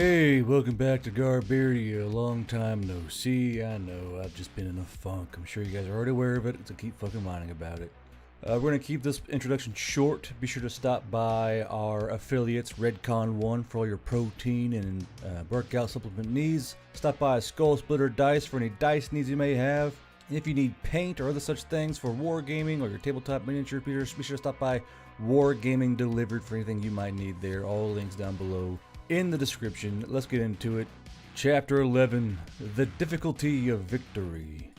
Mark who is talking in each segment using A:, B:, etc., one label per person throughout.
A: Hey, welcome back to Garberia. Long time no see. I know, I've just been in a funk. I'm sure you guys are already aware of it, so keep fucking whining about it. We're going to keep this introduction short. Be sure to stop by our affiliates, Redcon1, for all your protein and workout supplement needs. Stop by Skull Splitter Dice for any dice needs you may have. And if you need paint or other such things for wargaming or your tabletop miniature repeaters, be sure to stop by Wargaming Delivered for anything you might need there. All links down below in the description. Let's get into it. Chapter 11, The Difficulty of Victory.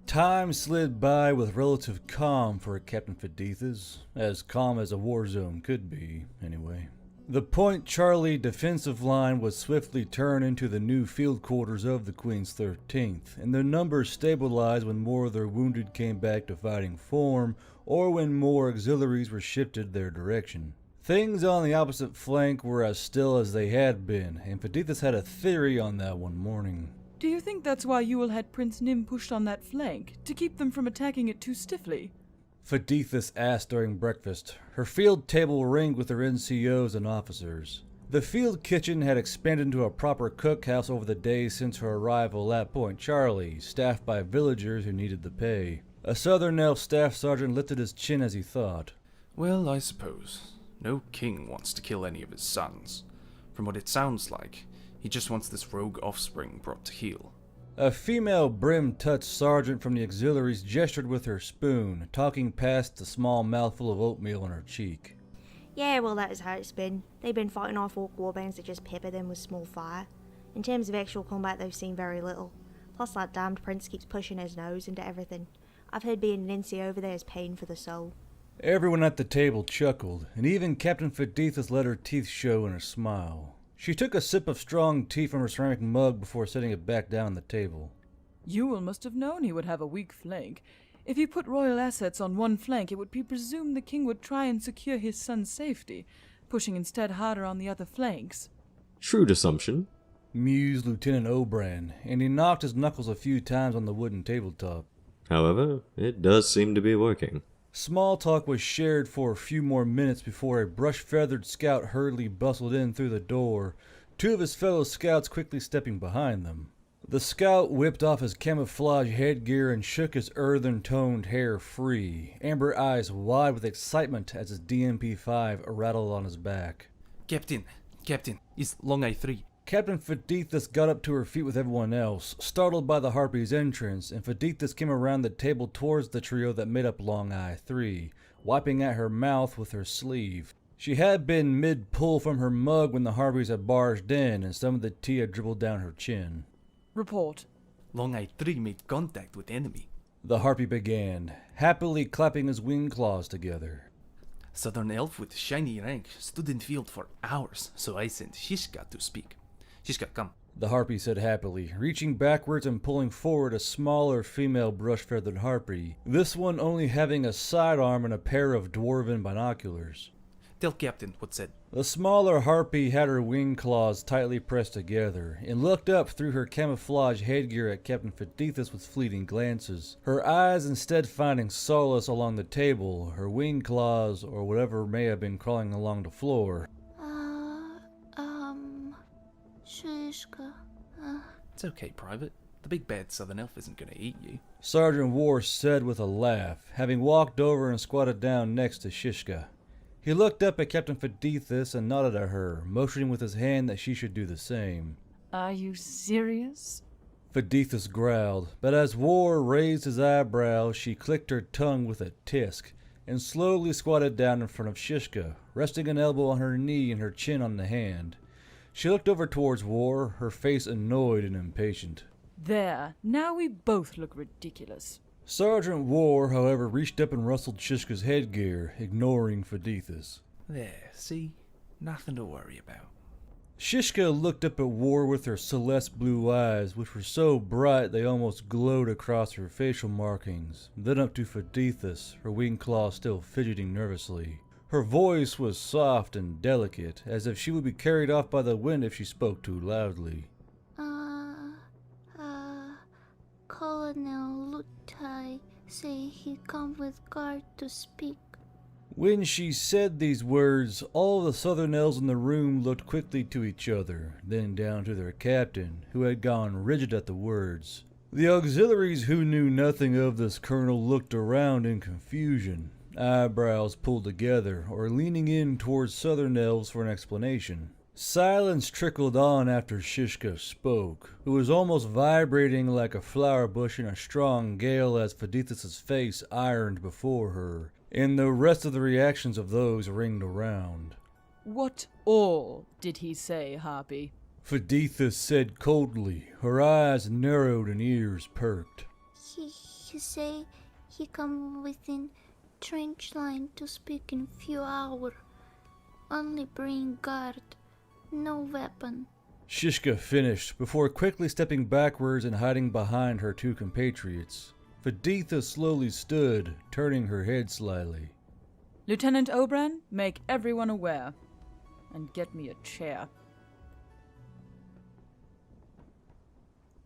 A: Time slid by with relative calm for Captain Fadithas, as calm as a war zone could be, anyway. The Point Charlie defensive line was swiftly turned into the new field quarters of the Queen's 13th, and their numbers stabilized when more of their wounded came back to fighting form, or when more auxiliaries were shifted their direction. Things on the opposite flank were as still as they had been, and Fadithas had a theory on that one morning.
B: Do you think that's why Ewell had Prince Nim pushed on that flank, to keep them from attacking it too stiffly?
A: Fadithas asked during breakfast. Her field table ringed with her NCOs and officers. The field kitchen had expanded into a proper cookhouse over the days since her arrival at Point Charlie, staffed by villagers who needed the pay. A Southern Elf staff sergeant lifted his chin as he thought.
C: Well, I suppose. No king wants to kill any of his sons. From what it sounds like, he just wants this rogue offspring brought to heel.
A: A female brim-touched sergeant from the auxiliaries gestured with her spoon, talking past the small mouthful of oatmeal on her cheek.
D: Yeah, well, that is how it's been. They've been fighting off orc warbands that just pepper them with small fire. In terms of actual combat, they've seen very little. Plus, that damned prince keeps pushing his nose into everything. I've heard being an NCO over there is pain for the soul.
A: Everyone at the table chuckled, and even Captain Fadithas let her teeth show in her smile. She took a sip of strong tea from her ceramic mug before setting it back down on the table.
B: Ewell must have known he would have a weak flank. If he put royal assets on one flank, it would be presumed the king would try and secure his son's safety, pushing instead harder on the other flanks.
E: Shrewd assumption,
A: Mused Lieutenant O'Brien, and he knocked his knuckles a few times on the wooden tabletop.
E: however, it does seem to be working.
A: Small talk was shared for a few more minutes before a brush-feathered scout hurriedly bustled in through the door, two of his fellow scouts quickly stepping behind them. The scout whipped off his camouflage headgear and shook his earthen-toned hair free, amber eyes wide with excitement as his DMP-5 rattled on his back.
C: Captain, it's Long Eye 3.
A: Captain Fadithas got up to her feet with everyone else, startled by the Harpy's entrance, and Fadithas came around the table towards the trio that made up Long Eye 3, wiping at her mouth with her sleeve. She had been mid-pull from her mug when the Harpies had barged in, and some of the tea had dribbled down her chin.
B: Report.
C: Long Eye 3 made contact with enemy.
A: The Harpy began, happily clapping his wing claws together.
C: Southern elf with shiny rank stood in field for hours, so I sent Shishka to speak. Shishka, come.
A: The Harpy said happily, reaching backwards and pulling forward a smaller female brush-feathered Harpy, this one only having a sidearm and a pair of dwarven binoculars.
C: Tell Captain what said.
A: The smaller Harpy had her wing claws tightly pressed together, and looked up through her camouflage headgear at Captain Fadithas with fleeting glances, her eyes instead finding solace along the table, her wing claws, or whatever may have been crawling along the floor.
D: Shishka.
C: It's okay, Private. The big bad Southern elf isn't gonna eat you.
A: Sergeant War said with a laugh, having walked over and squatted down next to Shishka. He looked up at Captain Fadithas and nodded at her, motioning with his hand that she should do the same.
B: Are you serious?
A: Fadithas growled, but as War raised his eyebrows, she clicked her tongue with a tisk, and slowly squatted down in front of Shishka, resting an elbow on her knee and her chin on the hand. She looked over towards War, her face annoyed and impatient.
B: There, now we both look ridiculous.
A: Sergeant War, however, reached up and rustled Shishka's headgear, ignoring Fadithas.
C: There, see? Nothing to worry about.
A: Shishka looked up at War with her celeste blue eyes, which were so bright they almost glowed across her facial markings, then up to Fadithus, her wing claws still fidgeting nervously. Her voice was soft and delicate, as if she would be carried off by the wind if she spoke too loudly.
F: Colonel Lutai say he come with guard to speak.
A: When she said these words, all the Southern elves in the room looked quickly to each other, then down to their captain, who had gone rigid at the words. The auxiliaries who knew nothing of this colonel looked around in confusion, eyebrows pulled together, or leaning in towards Southern elves for an explanation. Silence trickled on after Shishka spoke, who was almost vibrating like a flower bush in a strong gale as Fadithus' face ironed before her, and the rest of the reactions of those ringed around.
B: What all did he say, Harpy?
A: Fadithus said coldly, her eyes narrowed and ears perked.
F: He say he come within trench line to speak in few hour. Only bring guard. No weapon.
A: Shishka finished, before quickly stepping backwards and hiding behind her two compatriots. Faditha slowly stood, turning her head slightly.
B: Lieutenant Obran, make everyone aware. And get me a chair.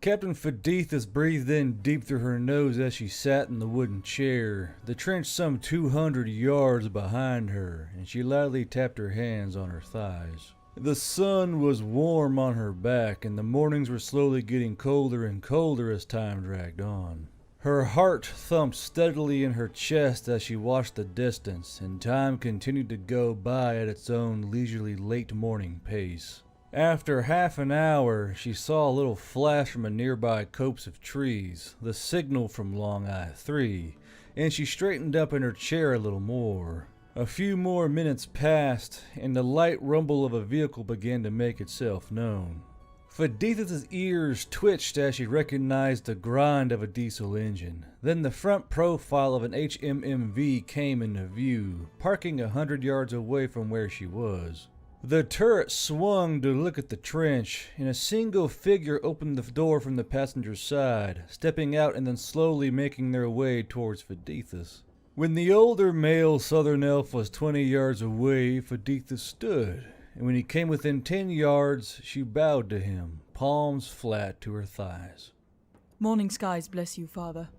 A: Captain Fadithus breathed in deep through her nose as she sat in the wooden chair, the trench some 200 yards behind her, and she lightly tapped her hands on her thighs. The sun was warm on her back, and the mornings were slowly getting colder and colder as time dragged on. Her heart thumped steadily in her chest as she watched the distance, and time continued to go by at its own leisurely late morning pace. After half an hour, she saw a little flash from a nearby copse of trees, the signal from Long Eye 3, and she straightened up in her chair a little more. A few more minutes passed, and the light rumble of a vehicle began to make itself known. Fadithus' ears twitched as she recognized the grind of a diesel engine. Then the front profile of an HMMV came into view, parking 100 yards away from where she was. The turret swung to look at the trench, and a single figure opened the door from the passenger side, stepping out and then slowly making their way towards Fadithus. When the older male southern elf was 20 yards away, Fadithus stood, and when he came within 10 yards, she bowed to him, palms flat to her thighs.
B: Morning skies bless you, father.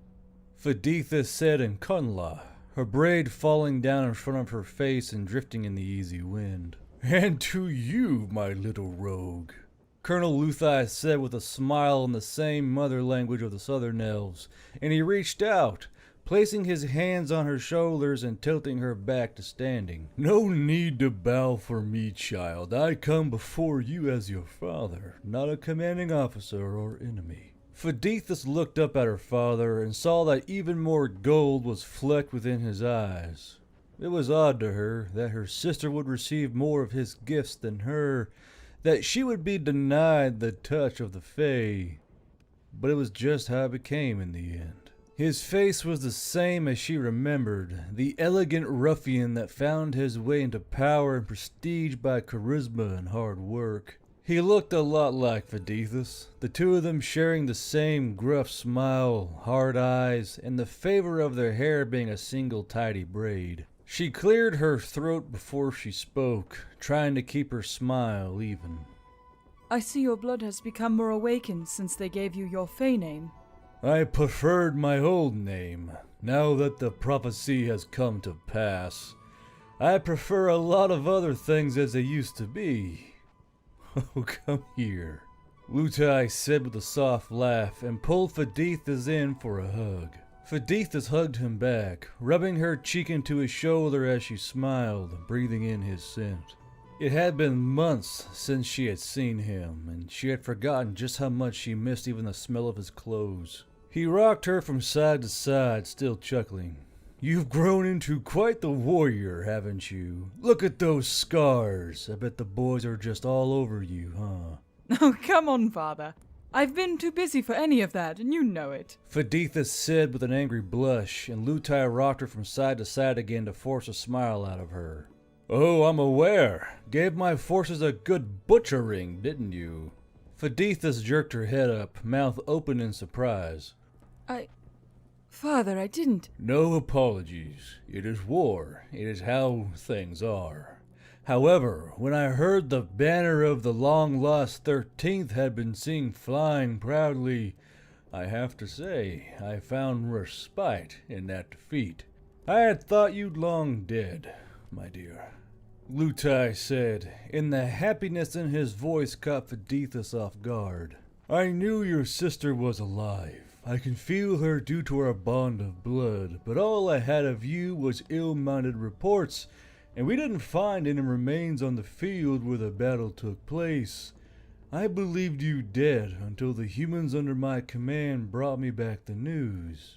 A: Fadithus said in Kunla, her braid falling down in front of her face and drifting in the easy wind. And to you, my little rogue, Colonel Luthai said with a smile in the same mother language of the southern elves, and he reached out, placing his hands on her shoulders and tilting her back to standing. No need to bow for me, child. I come before you as your father, not a commanding officer or enemy. Fadithus looked up at her father and saw that even more gold was flecked within his eyes. It was odd to her that her sister would receive more of his gifts than her, that she would be denied the touch of the Fae. But it was just how it became in the end. His face was the same as she remembered, the elegant ruffian that found his way into power and prestige by charisma and hard work. He looked a lot like Fadithus, the two of them sharing the same gruff smile, hard eyes, and the favor of their hair being a single tidy braid. She cleared her throat before she spoke, trying to keep her smile even.
B: I see your blood has become more awakened since they gave you your Fae name.
A: I preferred my old name, now that the prophecy has come to pass. I prefer a lot of other things as they used to be. Oh, come here, Lutai said with a soft laugh and pulled Fadithus in for a hug. Fadithus hugged him back, rubbing her cheek into his shoulder as she smiled, breathing in his scent. It had been months since she had seen him, and she had forgotten just how much she missed even the smell of his clothes. He rocked her from side to side, still chuckling. You've grown into quite the warrior, haven't you? Look at those scars. I bet the boys are just all over you, huh?
B: Oh, come on, father. I've been too busy for any of that, and you know it.
A: Fadithus said with an angry blush, and Lutai rocked her from side to side again to force a smile out of her. Oh, I'm aware. Gave my forces a good butchering, didn't you? Fadithus jerked her head up, mouth open in surprise.
B: Father, I didn't.
A: No apologies. It is war. It is how things are. However, when I heard the banner of the long-lost 13th had been seen flying proudly, I have to say I found respite in that defeat. I had thought you'd long dead, my dear. Lutai said, and the happiness in his voice caught Fadithus off guard. I knew your sister was alive. I can feel her due to our bond of blood, but all I had of you was ill-minded reports, and we didn't find any remains on the field where the battle took place. I believed you dead until the humans under my command brought me back the news.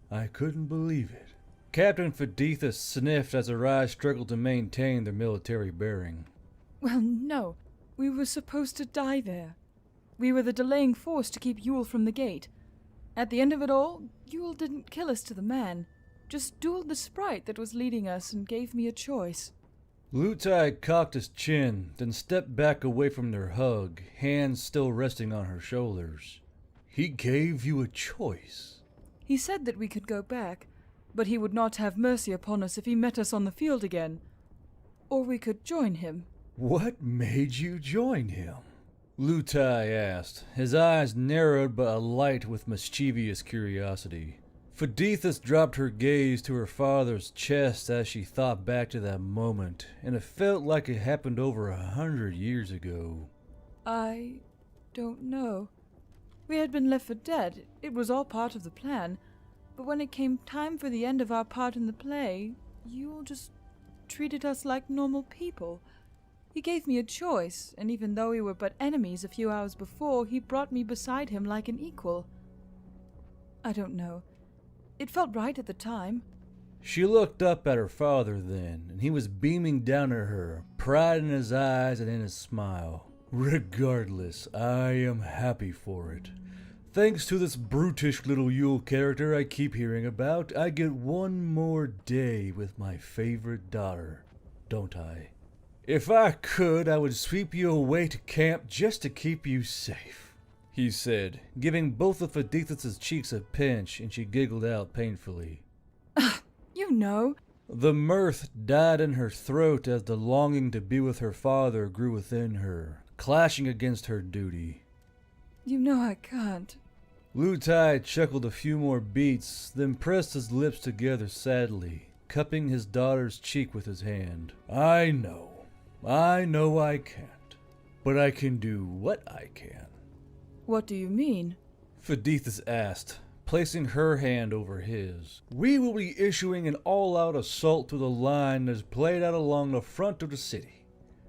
A: I couldn't believe it. Captain Fadithus sniffed as her eyes struggled to maintain their military bearing.
B: Well, no. We were supposed to die there. We were the delaying force to keep Yule from the gate. At the end of it all, Yule didn't kill us to the man, just dueled the sprite that was leading us and gave me a choice.
A: Lutai cocked his chin, then stepped back away from their hug, hands still resting on her shoulders. He gave you a choice.
B: He said that we could go back, but he would not have mercy upon us if he met us on the field again. Or we could join him.
A: What made you join him? Lutai asked, his eyes narrowed but alight with mischievous curiosity. Fadithus dropped her gaze to her father's chest as she thought back to that moment, and it felt like it happened over 100 years ago.
B: I don't know. We had been left for dead. It was all part of the plan. But when it came time for the end of our part in the play, Yule just treated us like normal people. He gave me a choice, and even though we were but enemies a few hours before, he brought me beside him like an equal. I don't know. It felt right at the time.
A: She looked up at her father then, and he was beaming down at her, pride in his eyes and in his smile. Regardless, I am happy for it. Thanks to this brutish little Yule character I keep hearing about, I get one more day with my favorite daughter, don't I? If I could, I would sweep you away to camp just to keep you safe, he said, giving both of Fadithus' cheeks a pinch, and she giggled out painfully.
B: You know.
A: The mirth died in her throat as the longing to be with her father grew within her, clashing against her duty.
B: You know I can't.
A: Lutai chuckled a few more beats, then pressed his lips together sadly, cupping his daughter's cheek with his hand. I know I can't, but I can do what I can.
B: What do you mean?
A: Fadithus asked, placing her hand over his. We will be issuing an all-out assault to the line that is played out along the front of the city.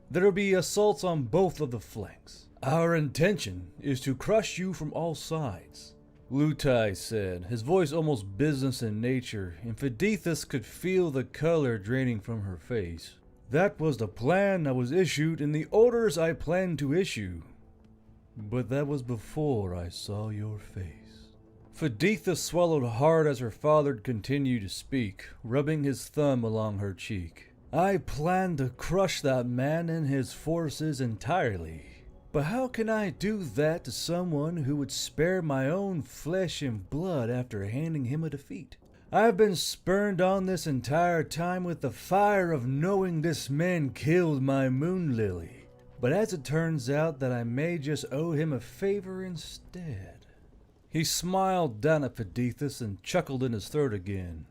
A: There will be assaults on both of the flanks. Our intention is to crush you from all sides, Lutai said, his voice almost business in nature, and Fadithus could feel the color draining from her face. That was the plan that was issued and the orders I planned to issue. But that was before I saw your face. Fadithus swallowed hard as her father continued to speak, rubbing his thumb along her cheek. I planned to crush that man and his forces entirely. But how can I do that to someone who would spare my own flesh and blood after handing him a defeat? I've been spurned on this entire time with the fire of knowing this man killed my moon lily. But as it turns out that I may just owe him a favor instead. He smiled down at Fadithus and chuckled in his throat again.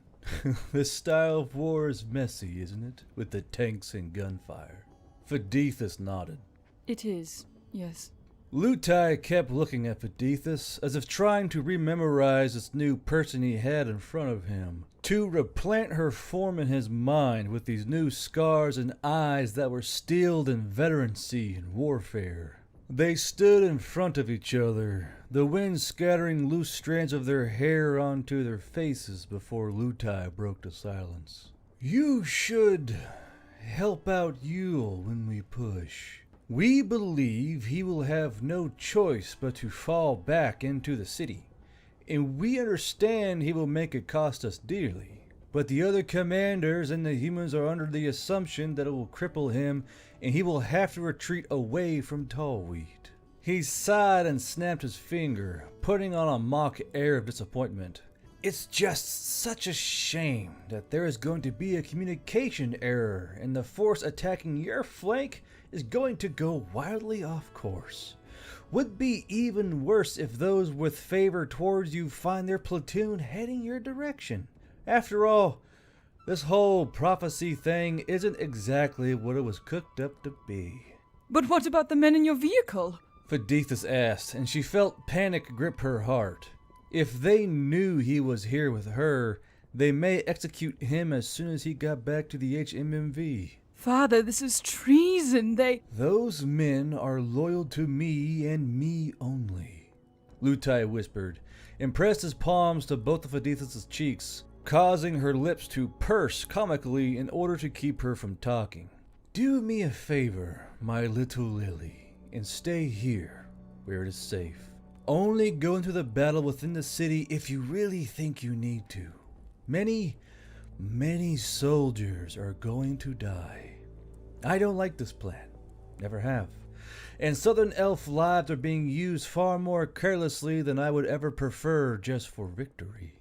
A: This style of war is messy, isn't it? With the tanks and gunfire. Fadithus nodded.
B: It is, yes.
A: Lutai kept looking at Fadithus as if trying to rememorize this new person he had in front of him, to replant her form in his mind with these new scars and eyes that were steeled in veterancy and warfare. They stood in front of each other, the wind scattering loose strands of their hair onto their faces before Lutai broke the silence. You should help out Yule when we push. We believe he will have no choice but to fall back into the city, and we understand he will make it cost us dearly. but the other commanders and the humans are under the assumption that it will cripple him and he will have to retreat away from Tallweed. He sighed and snapped his finger, putting on a mock air of disappointment. It's just such a shame that there is going to be a communication error and the force attacking your flank is going to go wildly off course. Would be even worse if those with favor towards you find their platoon heading your direction. After all, this whole prophecy thing isn't exactly what it was cooked up to be.
B: But what about the men in your vehicle?
A: Fadithus asked, and she felt panic grip her heart. If they knew he was here with her, they may execute him as soon as he got back to the HMMV.
B: Father, this is treason.
A: Those men are loyal to me and me only, Lutai whispered, and pressed his palms to both of Fadithus' cheeks, causing her lips to purse comically in order to keep her from talking. Do me a favor, my little lily, and stay here, where it is safe. Only go into the battle within the city if you really think you need to. Many soldiers are going to die. I don't like this plan. Never have. And Southern Elf lives are being used far more carelessly than I would ever prefer just for victory.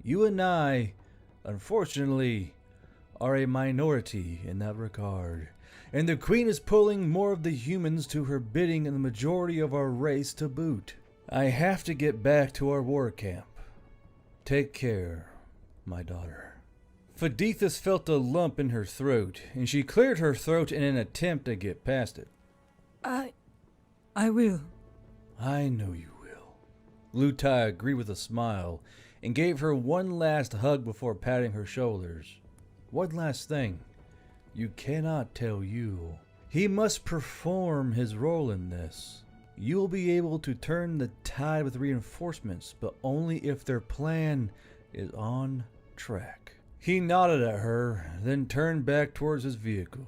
A: You and I, unfortunately, are a minority in that regard. And the Queen is pulling more of the humans to her bidding and the majority of our race to boot. I have to get back to our war camp. Take care, my daughter. Fadithus felt a lump in her throat, and she cleared her throat in an attempt to get past it.
B: I will.
A: I know you will. Lutai agreed with a smile, and gave her one last hug before patting her shoulders. One last thing. You cannot tell Yule. He must perform his role in this. You will be able to turn the tide with reinforcements, but only if their plan is on track. He nodded at her, then turned back towards his vehicle.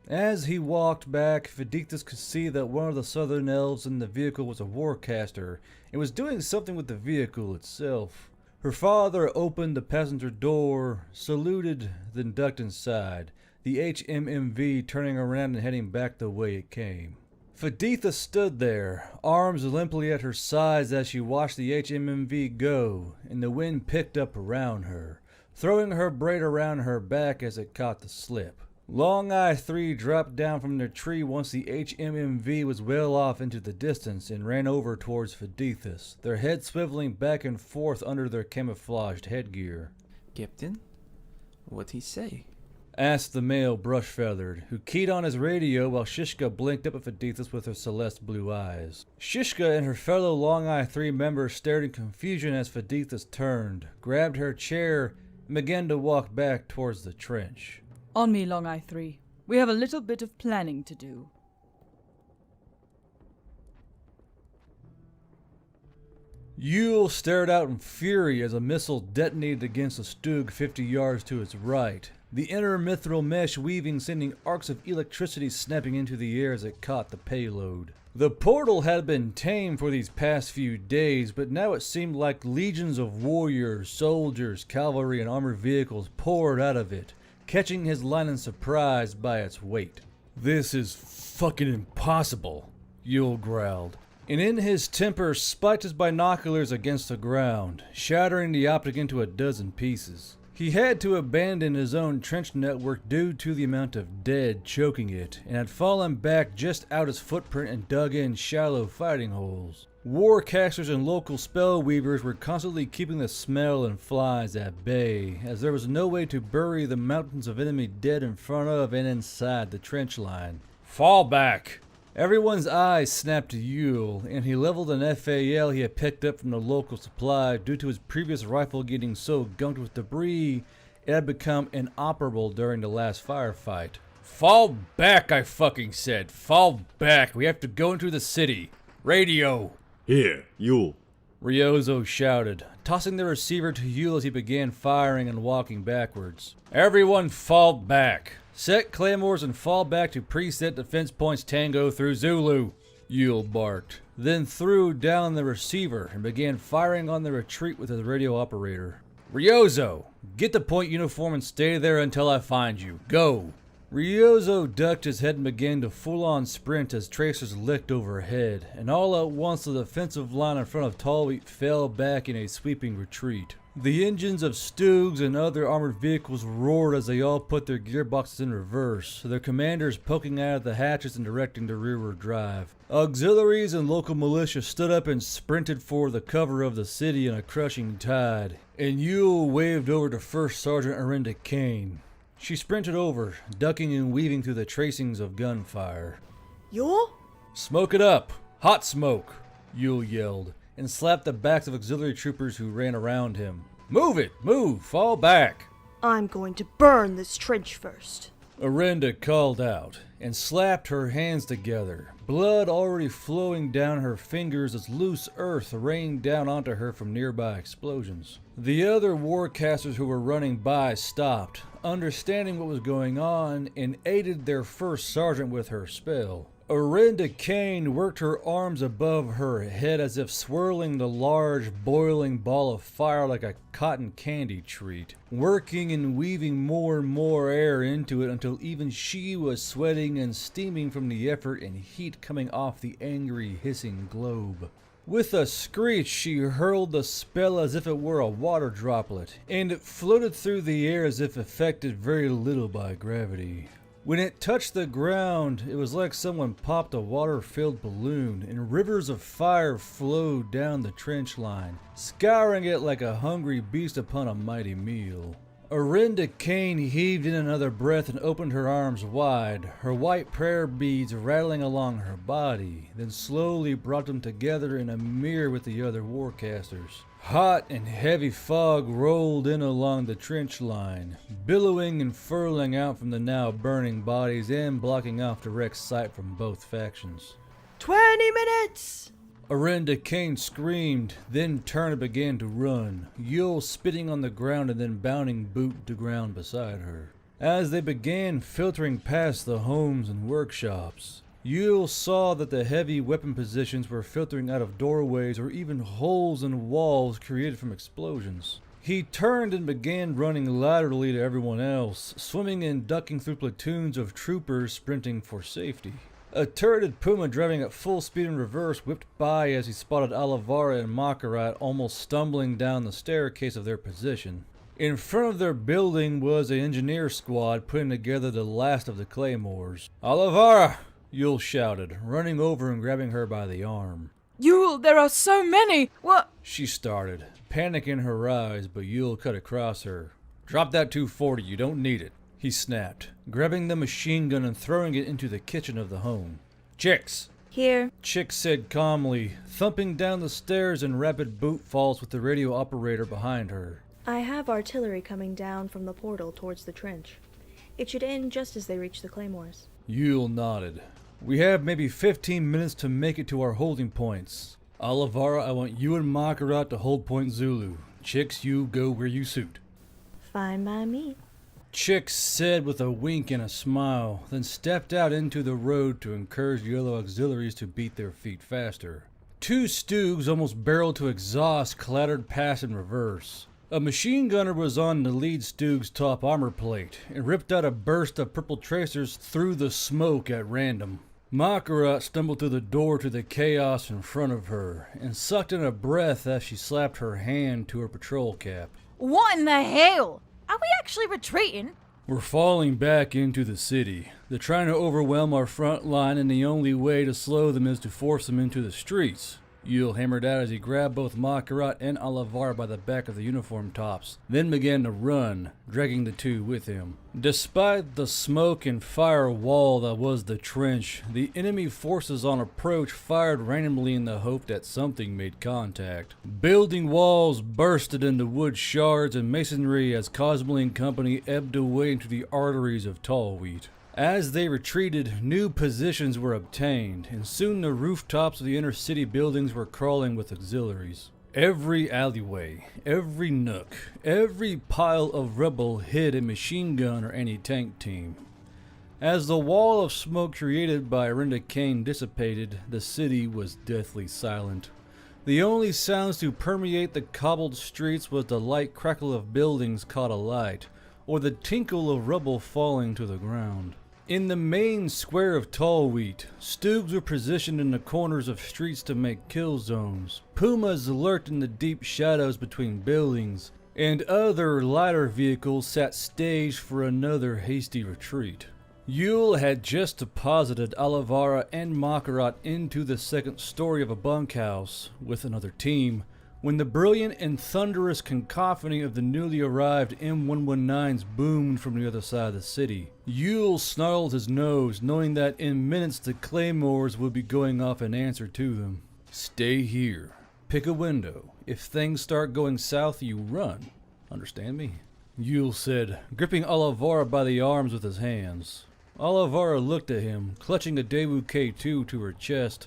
A: As he walked back, Fadithus could see that one of the southern elves in the vehicle was a warcaster and was doing something with the vehicle itself. Her father opened the passenger door, saluted, then ducked inside, the HMMV turning around and heading back the way it came. Fadithus stood there, arms limply at her sides as she watched the HMMV go, and the wind picked up around her, throwing her braid around her back as it caught the slip. Long Eye 3 dropped down from their tree once the HMMV was well off into the distance and ran over towards Fadithus, their heads swiveling back and forth under their camouflaged headgear.
C: Captain, what'd he say?
A: Asked the male brush-feathered, who keyed on his radio while Shishka blinked up at Fadithus with her celeste blue eyes. Shishka and her fellow Long Eye 3 members stared in confusion as Fadithus turned, grabbed her chair, and began to walk back towards the trench.
B: On me, Long Eye 3. We have a little bit of planning to do.
A: Yule stared out in fury as a missile detonated against a Stug 50 yards to its right, the inner mithril mesh weaving, sending arcs of electricity snapping into the air as it caught the payload. The portal had been tamed for these past few days, but now it seemed like legions of warriors, soldiers, cavalry, and armored vehicles poured out of it, catching his line in surprise by its weight. This is fucking impossible, Yule growled, and in his temper spiked his binoculars against the ground, shattering the optic into a dozen pieces. He had to abandon his own trench network due to the amount of dead choking it, and had fallen back just out his footprint and dug in shallow fighting holes. Warcasters and local spell weavers were constantly keeping the smell and flies at bay, as there was no way to bury the mountains of enemy dead in front of and inside the trench line. Fall back! Everyone's eyes snapped to Yule, and he leveled an FAL he had picked up from the local supply due to his previous rifle getting so gunked with debris it had become inoperable during the last firefight. Fall back, I fucking said. Fall back. We have to go into the city. Radio.
E: Here, Yule.
A: Ryozo shouted, tossing the receiver to Yule as he began firing and walking backwards. Everyone fall back. Set claymores and fall back to preset defense points Tango through Zulu, Yule barked, then threw down the receiver and began firing on the retreat with his radio operator. Ryuzo, get the point uniform and stay there until I find you. Go! Ryuzo ducked his head and began to full-on sprint as tracers licked overhead, and all at once the defensive line in front of Tall Wheat fell back in a sweeping retreat. The engines of Stoogs and other armored vehicles roared as they all put their gearboxes in reverse, their commanders poking out of the hatches and directing the rearward drive. Auxiliaries and local militia stood up and sprinted for the cover of the city in a crushing tide, and Yule waved over to First Sergeant Erinda Caine. She sprinted over, ducking and weaving through the tracings of gunfire.
D: You're?
A: "Smoke it up! Hot smoke!" Yule yelled, and slapped the backs of auxiliary troopers who ran around him. "Move it! Move! Fall back!"
D: I'm going to burn this trench first.
A: Erinda called out, and slapped her hands together, blood already flowing down her fingers as loose earth rained down onto her from nearby explosions. The other warcasters who were running by stopped, understanding what was going on, and aided their first sergeant with her spell. Erinda Caine worked her arms above her head as if swirling the large, boiling ball of fire like a cotton candy treat, working and weaving more and more air into it until even she was sweating and steaming from the effort and heat coming off the angry, hissing globe. With a screech, she hurled the spell as if it were a water droplet, and it floated through the air as if affected very little by gravity. When it touched the ground, it was like someone popped a water-filled balloon, and rivers of fire flowed down the trench line, scouring it like a hungry beast upon a mighty meal. Erinda Caine heaved in another breath and opened her arms wide, her white prayer beads rattling along her body, then slowly brought them together in a mirror with the other warcasters. Hot and heavy fog rolled in along the trench line, billowing and furling out from the now burning bodies and blocking off direct sight from both factions.
D: 20 minutes!
A: Erinda Caine screamed, then turned and began to run, Yule spitting on the ground and then bounding boot to ground beside her. As they began filtering past the homes and workshops, Yule saw that the heavy weapon positions were filtering out of doorways or even holes in walls created from explosions. He turned and began running laterally to everyone else, swimming and ducking through platoons of troopers sprinting for safety. A turreted Puma driving at full speed in reverse whipped by as he spotted Olivara and Makarat almost stumbling down the staircase of their position. In front of their building was an engineer squad putting together the last of the claymores. "Olivara!" Yule shouted, running over and grabbing her by the arm.
B: Yule, there are so many! What?
A: She started, panic in her eyes, but Yule cut across her. "Drop that 240, you don't need it," he snapped, grabbing the machine gun and throwing it into the kitchen of the home. "Chicks!"
D: Here.
A: Chick said calmly, thumping down the stairs in rapid boot falls with the radio operator behind her.
D: I have artillery coming down from the portal towards the trench. It should end just as they reach the claymores.
A: Yule nodded. "We have maybe 15 minutes to make it to our holding points. Olivara, I want you and Makarat to hold Point Zulu. Chicks, you go where you suit."
D: Fine by me.
A: Chick said with a wink and a smile, then stepped out into the road to encourage the other auxiliaries to beat their feet faster. Two Stoogs, almost barreled to exhaust, clattered past in reverse. A machine gunner was on the lead Stoog's top armor plate and ripped out a burst of purple tracers through the smoke at random. Makarat stumbled through the door to the chaos in front of her and sucked in a breath as she slapped her hand to her patrol cap.
B: What in the hell? Are we actually retreating?
A: "We're falling back into the city. They're trying to overwhelm our front line, and the only way to slow them is to force them into the streets," Yule hammered out as he grabbed both Makarat and Olivara by the back of the uniform tops, then began to run, dragging the two with him. Despite the smoke and fire wall that was the trench, the enemy forces on approach fired randomly in the hope that something made contact. Building walls bursted into wood shards and masonry as Cosmole and company ebbed away into the arteries of Tall Wheat. As they retreated, new positions were obtained, and soon the rooftops of the inner city buildings were crawling with auxiliaries. Every alleyway, every nook, every pile of rubble hid a machine gun or anti-tank team. As the wall of smoke created by Erinda Caine dissipated, the city was deathly silent. The only sounds to permeate the cobbled streets was the light crackle of buildings caught alight, or the tinkle of rubble falling to the ground. In the main square of tall wheat, stoogs were positioned in the corners of streets to make kill zones. Pumas lurked in the deep shadows between buildings, and other lighter vehicles sat staged for another hasty retreat. Yule had just deposited Olivara and Makarat into the second story of a bunkhouse with another team, when the brilliant and thunderous cacophony of the newly arrived M119s boomed from the other side of the city. Yule snarled his nose, knowing that in minutes the claymores would be going off in answer to them. Stay here. Pick a window. If things start going south, you run. Understand me? Yule said, gripping Olivara by the arms with his hands. Olivara looked at him, clutching a Daewoo K2 to her chest,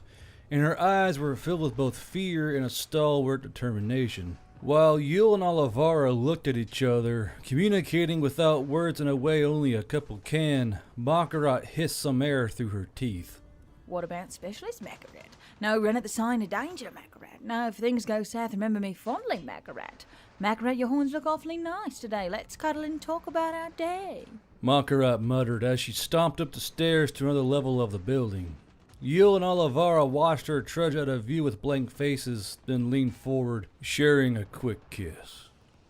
A: and her eyes were filled with both fear and a stalwart determination. While Yule and Olivara looked at each other, communicating without words in a way only a couple can, Makarat hissed some air through her teeth.
B: What about specialist, Makarat? No run at the sign of danger, Makarat. No, if things go south, remember me fondly, Makarat. Makarat, your horns look awfully nice today. Let's cuddle and talk about our day.
A: Makarat muttered as she stomped up the stairs to another level of the building. Yule and Olivara watched her trudge out of view with blank faces, then leaned forward, sharing a quick kiss.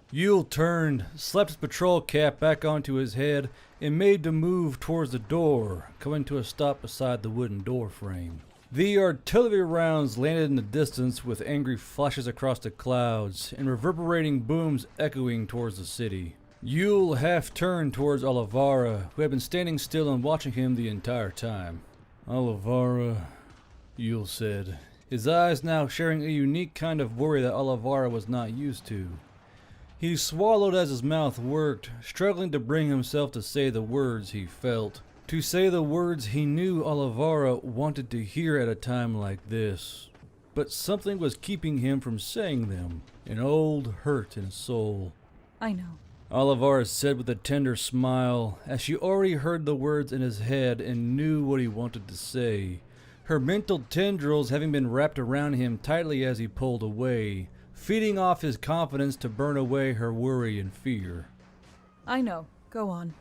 A: Yule turned, slapped his patrol cap back onto his head, and made to move towards the door, coming to a stop beside the wooden door frame. The artillery rounds landed in the distance with angry flashes across the clouds and reverberating booms echoing towards the city. Yule half turned towards Olivara, who had been standing still and watching him the entire time. Olivara, Yule said, his eyes now sharing a unique kind of worry that Olivara was not used to. He swallowed as his mouth worked, struggling to bring himself to say the words he felt, to say the words he knew Olivara wanted to hear at a time like this. But something was keeping him from saying them, an old hurt in his soul.
B: I know.
A: Olivara said with a tender smile, as she already heard the words in his head and knew what he wanted to say, her mental tendrils having been wrapped around him tightly as he pulled away, feeding off his confidence to burn away her worry and fear.
B: I know. Go on.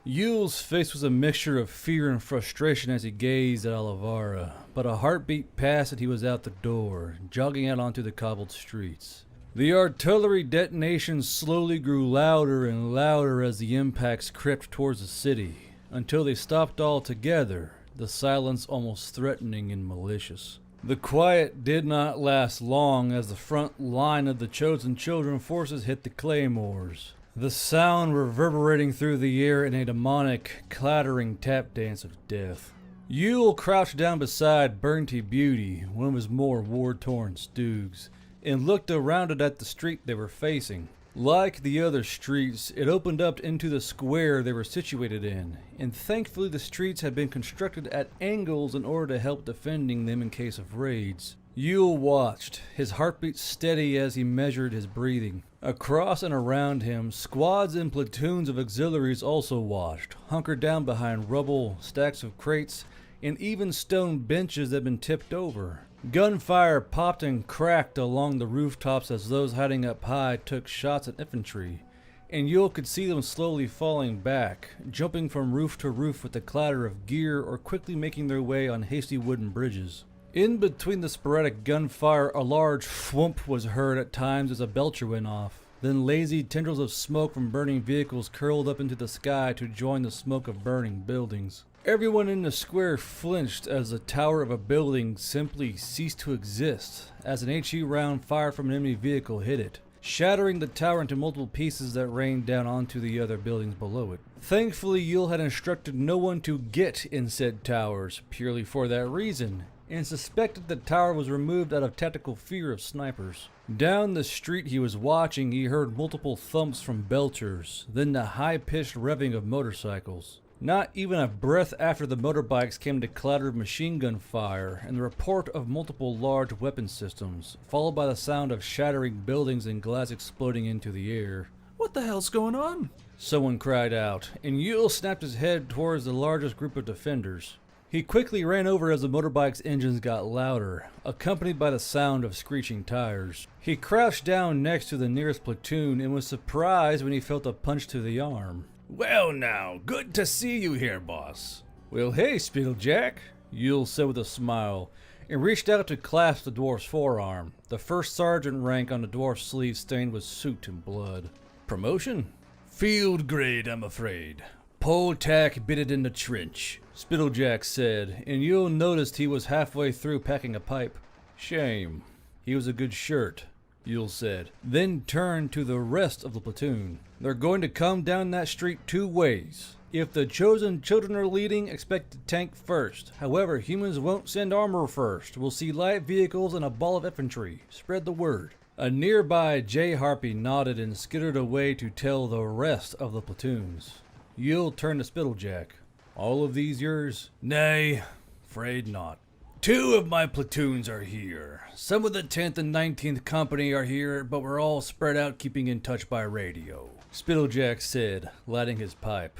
A: Yule's face was a mixture of fear and frustration as he gazed at Olivara, but a heartbeat passed and he was out the door, jogging out onto the cobbled streets. The artillery detonations slowly grew louder and louder as the impacts crept towards the city, until they stopped altogether, the silence almost threatening and malicious. The quiet did not last long as the front line of the Chosen Children forces hit the claymores, the sound reverberating through the air in a demonic, clattering tap dance of death. Yule crouched down beside Burnty Beauty, one of his more war-torn stoogs, and looked around it at the street they were facing. Like the other streets, it opened up into the square they were situated in, and thankfully the streets had been constructed at angles in order to help defending them in case of raids. Yule watched, his heartbeat steady as he measured his breathing. Across and around him, squads and platoons of auxiliaries also watched, hunkered down behind rubble, stacks of crates, and even stone benches that had been tipped over. Gunfire popped and cracked along the rooftops as those hiding up high took shots at infantry, and Yule could see them slowly falling back, jumping from roof to roof with the clatter of gear or quickly making their way on hasty wooden bridges. In between the sporadic gunfire, a large thwomp was heard at times as a belcher went off. Then lazy tendrils of smoke from burning vehicles curled up into the sky to join the smoke of burning buildings. Everyone in the square flinched as the tower of a building simply ceased to exist as an HE round fired from an enemy vehicle hit it, shattering the tower into multiple pieces that rained down onto the other buildings below it. Thankfully, Yule had instructed no one to get in said towers, purely for that reason, and suspected the tower was removed out of tactical fear of snipers. Down the street he was watching, he heard multiple thumps from belchers, then the high-pitched revving of motorcycles. Not even a breath after the motorbikes came the clatter of machine gun fire and the report of multiple large weapon systems, followed by the sound of shattering buildings and glass exploding into the air.
C: What the hell's going on?
A: Someone cried out, and Yule snapped his head towards the largest group of defenders. He quickly ran over as the motorbike's engines got louder, accompanied by the sound of screeching tires. He crouched down next to the nearest platoon and was surprised when he felt a punch to the arm. "Well now, good to see you here, boss." "Well, hey, Spittlejack," Yule said with a smile, and reached out to clasp the dwarf's forearm, the first sergeant rank on the dwarf's sleeve stained with soot and blood. "Promotion?" "Field grade, I'm afraid. Pole tack bitted in the trench," Spittlejack said, and Yule noticed he was halfway through packing a pipe. "Shame. He was a good shirt," Yule said, then turned to the rest of the platoon. "They're going to come down that street 2 ways. If the chosen children are leading, expect to tank first. However, humans won't send armor first. We'll see light vehicles and a ball of infantry. Spread the word." A nearby jay-harpy nodded and skittered away to tell the rest of the platoons. Yule turned to Spittlejack. "All of these yours?" "Nay, afraid not. 2 of my platoons are here. Some of the 10th and 19th Company are here, but we're all spread out keeping in touch by radio," Spittlejack said, lighting his pipe.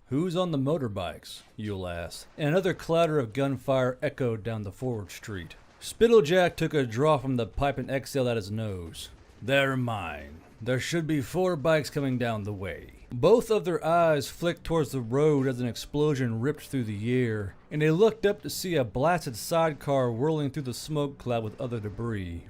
A: "Who's on the motorbikes?" Yule asked, and another clatter of gunfire echoed down the forward street. Spittlejack took a draw from the pipe and exhaled at his nose. "They're mine. There should be 4 bikes coming down the way." Both of their eyes flicked towards the road as an explosion ripped through the air, and they looked up to see a blasted sidecar whirling through the smoke cloud with other debris.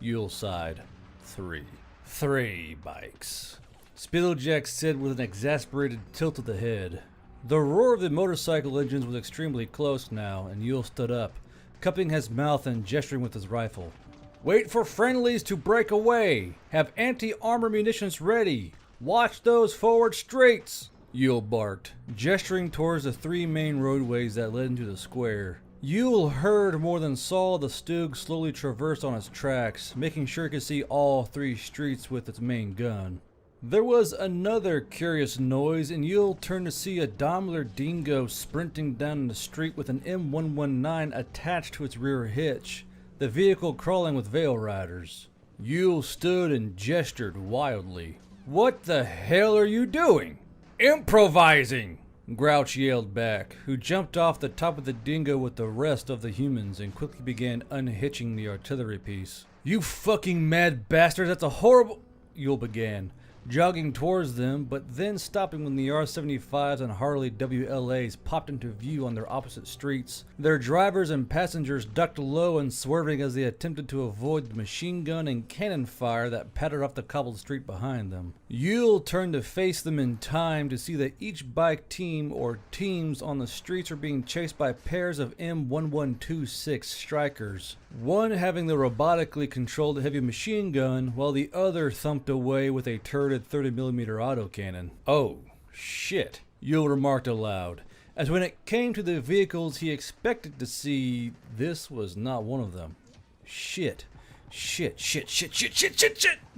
A: Yule sighed. 3 bikes," Spittlejack said with an exasperated tilt of the head. The roar of the motorcycle engines was extremely close now, and Yule stood up, cupping his mouth and gesturing with his rifle. "Wait for friendlies to break away! Have anti-armor munitions ready! Watch those forward streets!" Yule barked, gesturing towards the 3 main roadways that led into the square. Yule heard more than saw the Stug slowly traverse on its tracks, making sure he could see all 3 streets with its main gun. There was another curious noise, and Yule turned to see a Daimler Dingo sprinting down the street with an M119 attached to its rear hitch, the vehicle crawling with Veil Riders. Yule stood and gestured wildly. "What the hell are you doing?" "Improvising!" Grouch yelled back, who jumped off the top of the dingo with the rest of the humans and quickly began unhitching the artillery piece. "You fucking mad bastards, that's a horrible—" Yule began, jogging towards them, but then stopping when the R-75s and Harley WLAs popped into view on their opposite streets. Their drivers and passengers ducked low and swerving as they attempted to avoid the machine gun and cannon fire that pattered off the cobbled street behind them. Yule turned to face them in time to see that each bike team or teams on the streets are being chased by pairs of M1126 strikers, one having the robotically controlled heavy machine gun while the other thumped away with a turreted 30mm autocannon. "Oh, shit," Yule remarked aloud, as when it came to the vehicles he expected to see, this was not one of them. Shit.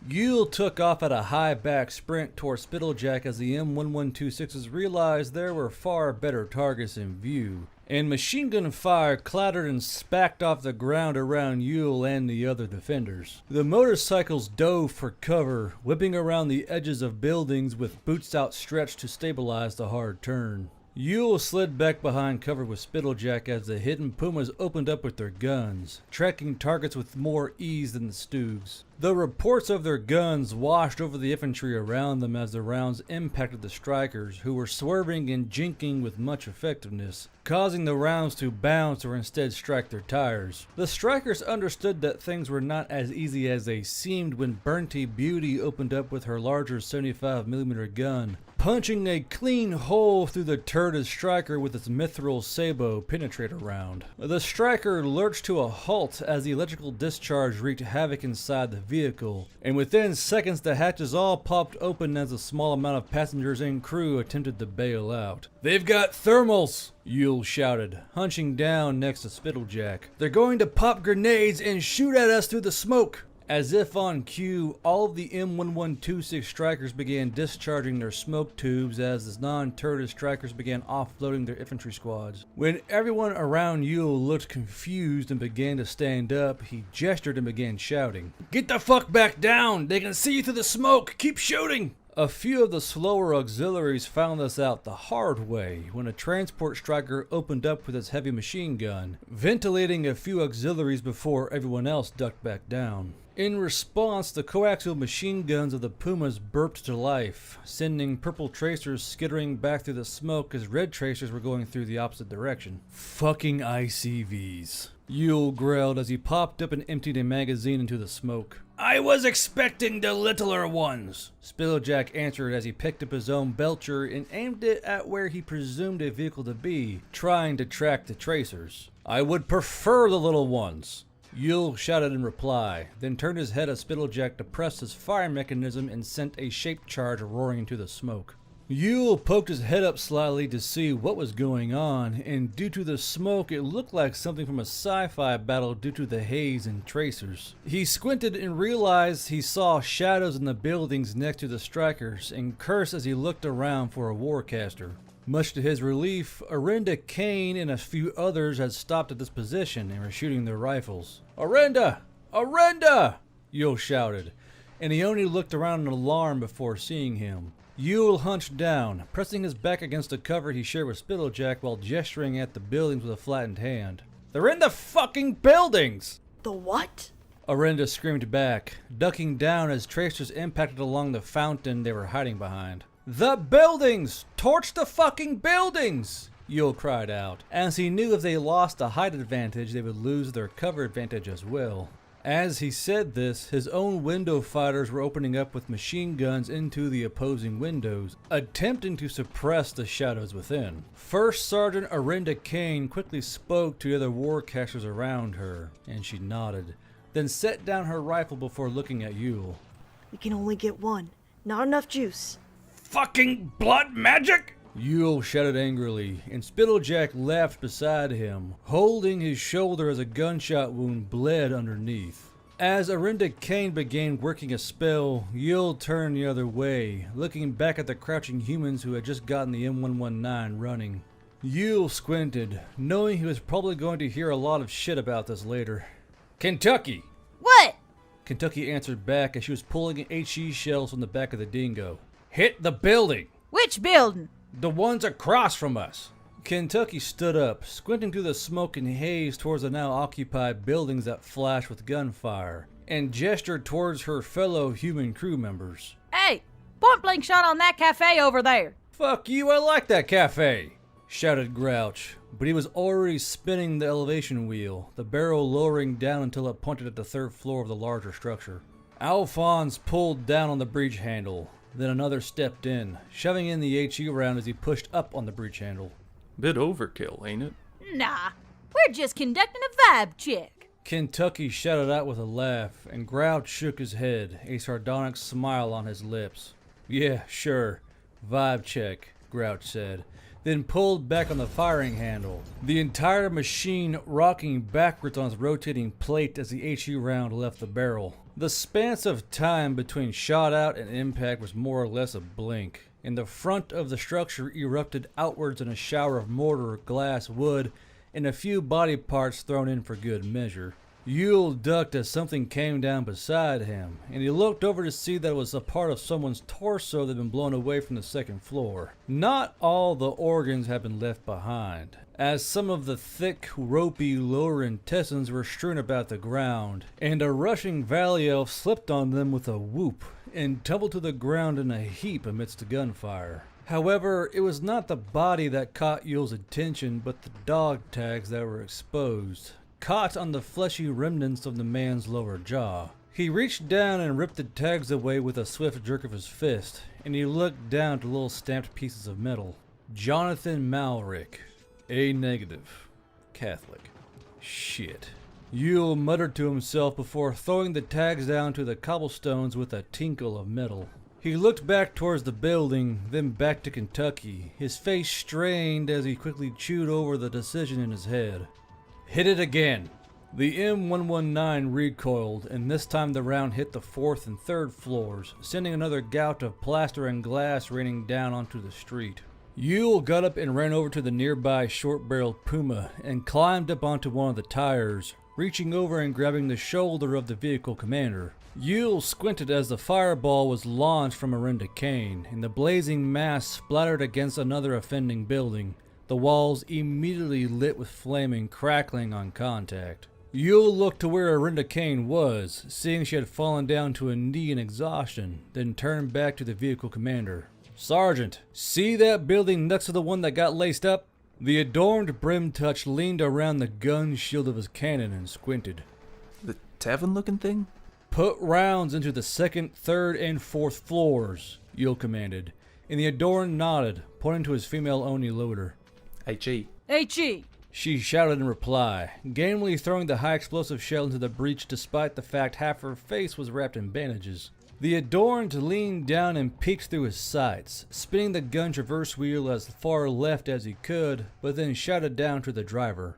A: Yule took off at a high-back sprint toward Spittlejack as the M1126s realized there were far better targets in view, and machine gun fire clattered and spacked off the ground around Yule and the other defenders. The motorcycles dove for cover, whipping around the edges of buildings with boots outstretched to stabilize the hard turn. Yule slid back behind cover with Spittlejack as the hidden Pumas opened up with their guns, tracking targets with more ease than the Stugs. The reports of their guns washed over the infantry around them as the rounds impacted the strikers, who were swerving and jinking with much effectiveness, causing the rounds to bounce or instead strike their tires. The strikers understood that things were not as easy as they seemed when Burnty Beauty opened up with her larger 75mm gun, punching a clean hole through the turreted striker with its mithril Sabo penetrator round. The striker lurched to a halt as the electrical discharge wreaked havoc inside the vehicle, and within seconds the hatches all popped open as a small amount of passengers and crew attempted to bail out. "They've got thermals!" Yule shouted, hunching down next to Spittlejack. "They're going to pop grenades and shoot at us through the smoke!" As if on cue, all of the M1126 strikers began discharging their smoke tubes as the non-turreted strikers began offloading their infantry squads. When everyone around Yule looked confused and began to stand up, he gestured and began shouting, "Get the fuck back down! They can see you through the smoke! Keep shooting!" A few of the slower auxiliaries found this out the hard way when a transport striker opened up with its heavy machine gun, ventilating a few auxiliaries before everyone else ducked back down. In response, the coaxial machine guns of the Pumas burped to life, sending purple tracers skittering back through the smoke as red tracers were going through the opposite direction. Fucking ICVs. Yule growled as he popped up and emptied a magazine into the smoke. I was expecting the littler ones, Spittlejack answered as he picked up his own belcher and aimed it at where he presumed a vehicle to be, trying to track the tracers. I would prefer the little ones. Yule shouted in reply, then turned his head at Spittlejack to press his fire mechanism and sent a shape charge roaring into the smoke. Yule poked his head up slightly to see what was going on, and due to the smoke, it looked like something from a sci-fi battle due to the haze and tracers. He squinted and realized he saw shadows in the buildings next to the strikers, and cursed as he looked around for a warcaster. Much to his relief, Erinda, Caine, and a few others had stopped at this position and were shooting their rifles. Erinda! Erinda! Yule shouted, and he only looked around in alarm before seeing him. Yule hunched down, pressing his back against a cover he shared with Spittlejack while gesturing at the buildings with a flattened hand. They're in the fucking buildings!
D: The what?
A: Erinda screamed back, ducking down as tracers impacted along the fountain they were hiding behind. The buildings! Torch the fucking buildings! Yule cried out, as he knew if they lost the height advantage, they would lose their cover advantage as well. As he said this, his own window fighters were opening up with machine guns into the opposing windows, attempting to suppress the shadows within. First Sergeant Erinda Caine quickly spoke to the other warcasters around her, and she nodded, then set down her rifle before looking at Yule.
D: We can only get one. Not enough juice.
A: Fucking blood magic! Yule shouted angrily, and Spittlejack laughed beside him, holding his shoulder as a gunshot wound bled underneath. As Erinda Caine began working a spell, Yule turned the other way, looking back at the crouching humans who had just gotten the M119 running. Yule squinted, knowing he was probably going to hear a lot of shit about this later. Kentucky!
B: What?
A: Kentucky answered back as she was pulling HE shells from the back of the dingo. Hit the building!
B: Which building?
A: The ones across from us. Kentucky stood up, squinting through the smoke and haze towards the now occupied buildings that flashed with gunfire, and gestured towards her fellow human crew members.
B: Hey, point blank shot on that cafe over there.
A: Fuck you, I like that cafe, shouted Grouch, but he was already spinning the elevation wheel, the barrel lowering down until it pointed at the third floor of the larger structure. Alphonse pulled down on the breech handle. Then another stepped in, shoving in the HE round as he pushed up on the breech handle.
C: Bit overkill, ain't it?
B: Nah, we're just conducting a vibe check.
A: Kentucky shouted out with a laugh, and Grouch shook his head, a sardonic smile on his lips. Yeah, sure. Vibe check, Grouch said, then pulled back on the firing handle, the entire machine rocking backwards on its rotating plate as the HE round left the barrel. The span of time between shot out and impact was more or less a blink, and the front of the structure erupted outwards in a shower of mortar, glass, wood, and a few body parts thrown in for good measure. Yule ducked as something came down beside him, and he looked over to see that it was a part of someone's torso that had been blown away from the second floor. Not all the organs had been left behind, as some of the thick, ropey lower intestines were strewn about the ground, and a rushing valley elf slipped on them with a whoop and tumbled to the ground in a heap amidst the gunfire. However, it was not the body that caught Yule's attention, but the dog tags that were exposed, caught on the fleshy remnants of the man's lower jaw. He reached down and ripped the tags away with a swift jerk of his fist, and he looked down at the little stamped pieces of metal. Jonathan Malrick. A negative. Catholic. Shit. Yule muttered to himself before throwing the tags down to the cobblestones with a tinkle of metal. He looked back towards the building, then back to Kentucky, his face strained as he quickly chewed over the decision in his head. Hit it again. The M119 recoiled, and this time the round hit the fourth and third floors, sending another gout of plaster and glass raining down onto the street. Yule got up and ran over to the nearby short-barreled Puma and climbed up onto one of the tires, reaching over and grabbing the shoulder of the vehicle commander. Yule squinted as the fireball was launched from Erinda Caine, and the blazing mass splattered against another offending building, the walls immediately lit with flaming, crackling on contact. Yule looked to where Erinda Caine was, seeing she had fallen down to a knee in exhaustion, then turned back to the vehicle commander. "Sergeant, see that building next to the one that got laced up?" The adorned Brimtouch leaned around the gun shield of his cannon and squinted.
C: The tavern-looking thing?
A: "Put rounds into the second, third, and fourth floors," Yule commanded, and the adorned nodded, pointing to his female-only loader.
C: HE.
B: H.E.
A: She shouted in reply, gamely throwing the high-explosive shell into the breach despite the fact half her face was wrapped in bandages. The adorned leaned down and peeked through his sights, spinning the gun traverse wheel as far left as he could, but then shouted down to the driver.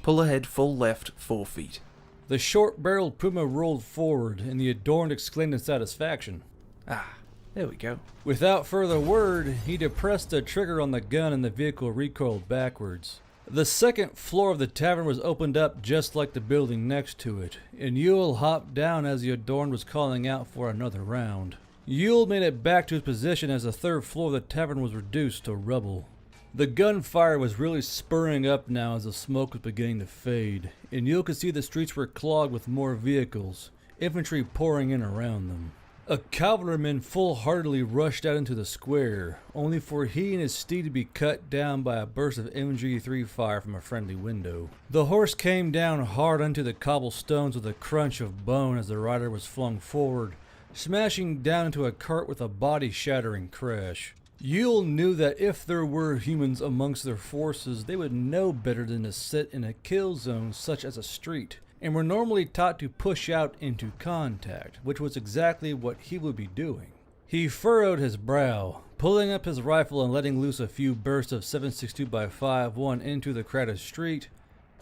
C: Pull ahead, full left, 4 feet.
A: The short-barreled Puma rolled forward, and the adorned exclaimed in satisfaction.
C: Ah, there we go.
A: Without further word, he depressed the trigger on the gun and the vehicle recoiled backwards. The second floor of the tavern was opened up just like the building next to it, and Yule hopped down as the adorned was calling out for another round. Yule made it back to his position as the third floor of the tavern was reduced to rubble. The gunfire was really spurring up now as the smoke was beginning to fade, and Yule could see the streets were clogged with more vehicles, infantry pouring in around them. A cavalryman full-heartedly rushed out into the square, only for he and his steed to be cut down by a burst of MG3 fire from a friendly window. The horse came down hard onto the cobblestones with a crunch of bone as the rider was flung forward, smashing down into a cart with a body-shattering crash. Yule knew that if there were humans amongst their forces, they would know better than to sit in a kill zone such as a street, and were normally taught to push out into contact, which was exactly what he would be doing. He furrowed his brow, pulling up his rifle and letting loose a few bursts of 7.62x5.1 into the crowded street,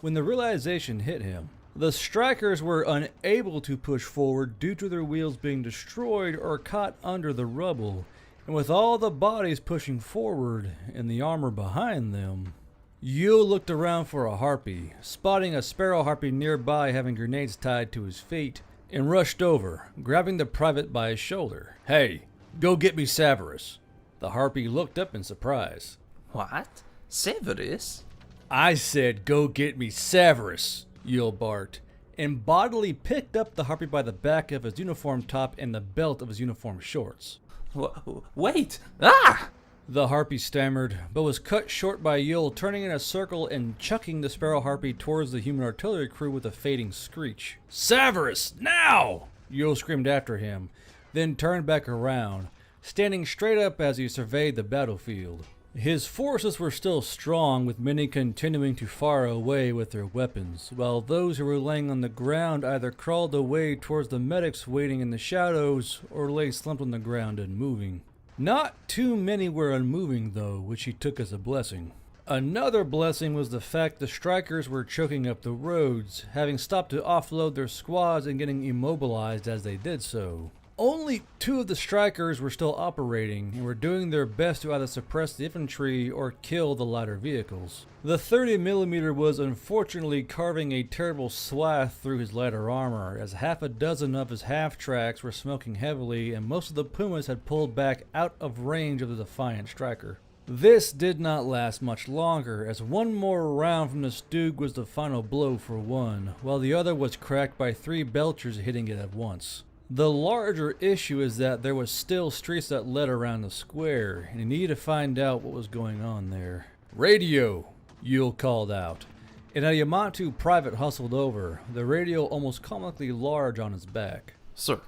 A: when the realization hit him. The strikers were unable to push forward due to their wheels being destroyed or caught under the rubble, and with all the bodies pushing forward and the armor behind them, Yule looked around for a harpy, spotting a sparrow harpy nearby having grenades tied to his feet, and rushed over, grabbing the private by his shoulder. "Hey, go get me Severus." The harpy looked up in surprise.
C: What? Severus?
A: "I said go get me Severus," Yule barked, and bodily picked up the harpy by the back of his uniform top and the belt of his uniform shorts.
C: Wait! Ah!
A: The harpy stammered, but was cut short by Yule turning in a circle and chucking the sparrow harpy towards the human artillery crew with a fading screech. "Severus, now!" Yule screamed after him, then turned back around, standing straight up as he surveyed the battlefield. His forces were still strong, with many continuing to fire away with their weapons, while those who were laying on the ground either crawled away towards the medics waiting in the shadows or lay slumped on the ground unmoving. Not too many were unmoving, though, which he took as a blessing. Another blessing was the fact the strikers were choking up the roads, having stopped to offload their squads and getting immobilized as they did so. Only 2 of the strikers were still operating and were doing their best to either suppress the infantry or kill the lighter vehicles. The 30mm was unfortunately carving a terrible swath through his lighter armor, as half a dozen of his half-tracks were smoking heavily and most of the Pumas had pulled back out of range of the defiant striker. This did not last much longer, as one more round from the Stug was the final blow for one, while the other was cracked by 3 Belchers hitting it at once. The larger issue is that there was still streets that led around the square, and he needed to find out what was going on there. "Radio!" Yule called out, and a Yamato private hustled over, the radio almost comically large on his back.
C: Sir.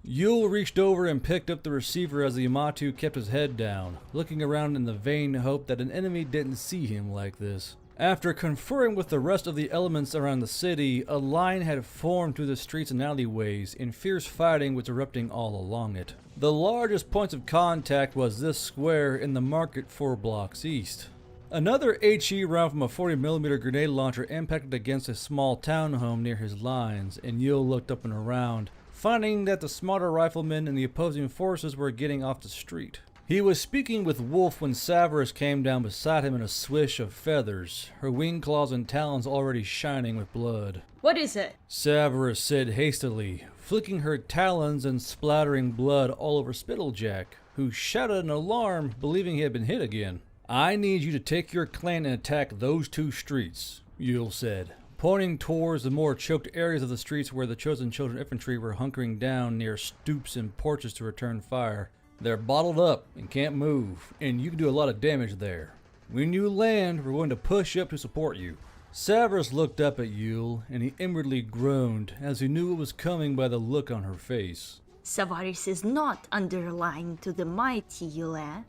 A: Yule reached over and picked up the receiver as the Yamato kept his head down, looking around in the vain hope that an enemy didn't see him like this. After conferring with the rest of the elements around the city, a line had formed through the streets and alleyways, and fierce fighting was erupting all along it. The largest points of contact was this square in the market 4 blocks east. Another HE round from a 40mm grenade launcher impacted against a small townhome near his lines, and Yule looked up and around, finding that the smarter riflemen and the opposing forces were getting off the street. He was speaking with Wolf when Severus came down beside him in a swish of feathers, her wing claws and talons already shining with blood.
G: What is it?
A: Severus said hastily, flicking her talons and splattering blood all over Spittlejack, who shouted in alarm, believing he had been hit again. I need you to take your clan and attack those 2 streets, Yule said, pointing towards the more choked areas of the streets where the chosen children infantry were hunkering down near stoops and porches to return fire. They're bottled up and can't move, and you can do a lot of damage there. When you land, we're going to push up to support you. Severus looked up at Yule, and he inwardly groaned as he knew what was coming by the look on her face.
G: Savaris is not underlying to the mighty, Yule.